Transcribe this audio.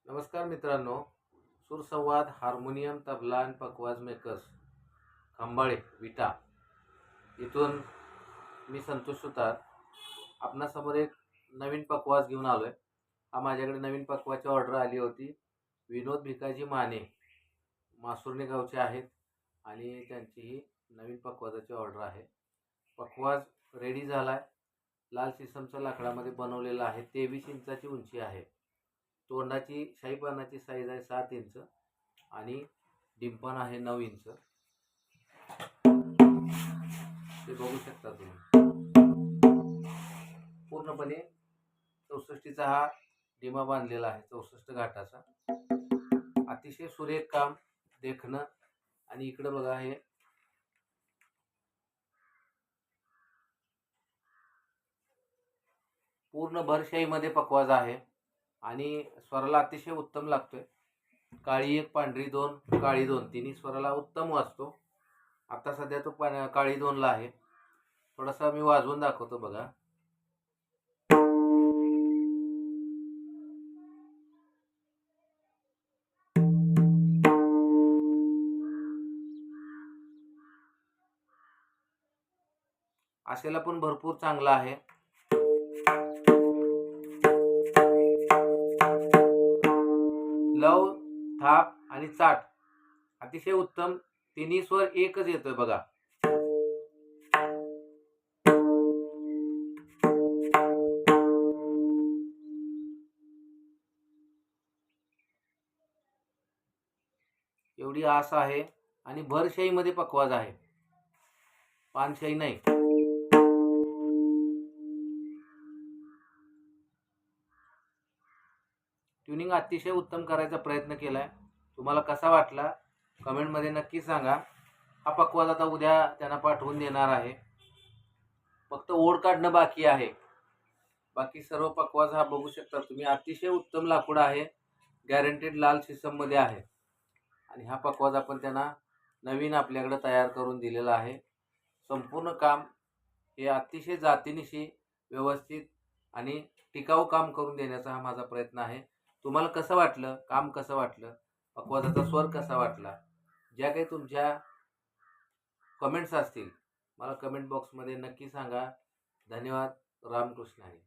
नमस्कार मित्रांनो, सुरसंवाद हार्मोनियम तबला आणि पखवाज मेकर्स खंबाळे विटा इथून मी संतोष सुतार आपणासमोर एक नवीन पखवाज घेऊन आलोय। हा माझ्याकडे नवीन पखवाजची ऑर्डर आली होती। विनोद भिकाजी माने मासुर्णे गावचे आहेत आणि त्यांची ही नवीन पखवाजाची ऑर्डर आहे। पखवाज रेडी झालाय। लाल सिसमच्या लाकडामध्ये बनवलेला आहे। 23 इंचाची उंची आहे। तोंडाची शाईपानाची साईज आहे 7 इंच आणि डिंपण आहे 9 इंच। ते बघू शकता तुम्ही। पूर्णपणे 64चा हा डिमा बांधलेला आहे, 64 घाटाचा। अतिशय सुरेख काम देखणं। आणि इकडे बघा, हे पूर्ण भरशाईमध्ये पखवाज आहे आणि स्वराला अतिशय उत्तम लागतोय। काळी एक, पांढरी दोन, काळी दोन, तिन्ही स्वराला उत्तम वाजतो। आता सध्या तो काळी दोनला आहे। थोडासा मी वाजवून दाखवतो बघा। आशेला पण भरपूर चांगला आहे। लव, थाप आणि चाट अतिशय उत्तम। तिन्ही स्वर एकच येतोय बघा। एवढी आस आहे आणि भरशाई मध्ये पखवाज आहे, पानशाई नाही। ट्युनिंग अतिशय उत्तम करायचा प्रयत्न केलाय। तुम्हाला कसा वाटला कमेंट मध्ये नक्की सांगा। हा पखवाज आता उद्या त्यांना पाठवून देणार आहे। फक्त ओढ काढणं बाकी आहे। बाकी सर्व पखवाज हा बघू शकता तुम्ही। अतिशय उत्तम लाकूड आहे, गॅरंटेड लाल सिसम मध्ये आहे। आणि हा पखवाज आपण त्यांना नवीन आपल्याकडे तयार करून दिलेला आहे। संपूर्ण काम हे अतिशय जातीनिशी व्यवस्थित आणि टिकाऊ काम करून देण्याचा हा माझा प्रयत्न आहे। तुम्हाला कसं वाटलं, काम कसं वाटलं, पखवाजाचा स्वर कसा वाटला, ज्या काही तुमच्या कमेंट्स असतील मला कमेंट बॉक्समध्ये नक्की सांगा। धन्यवाद। रामकृष्ण हरी।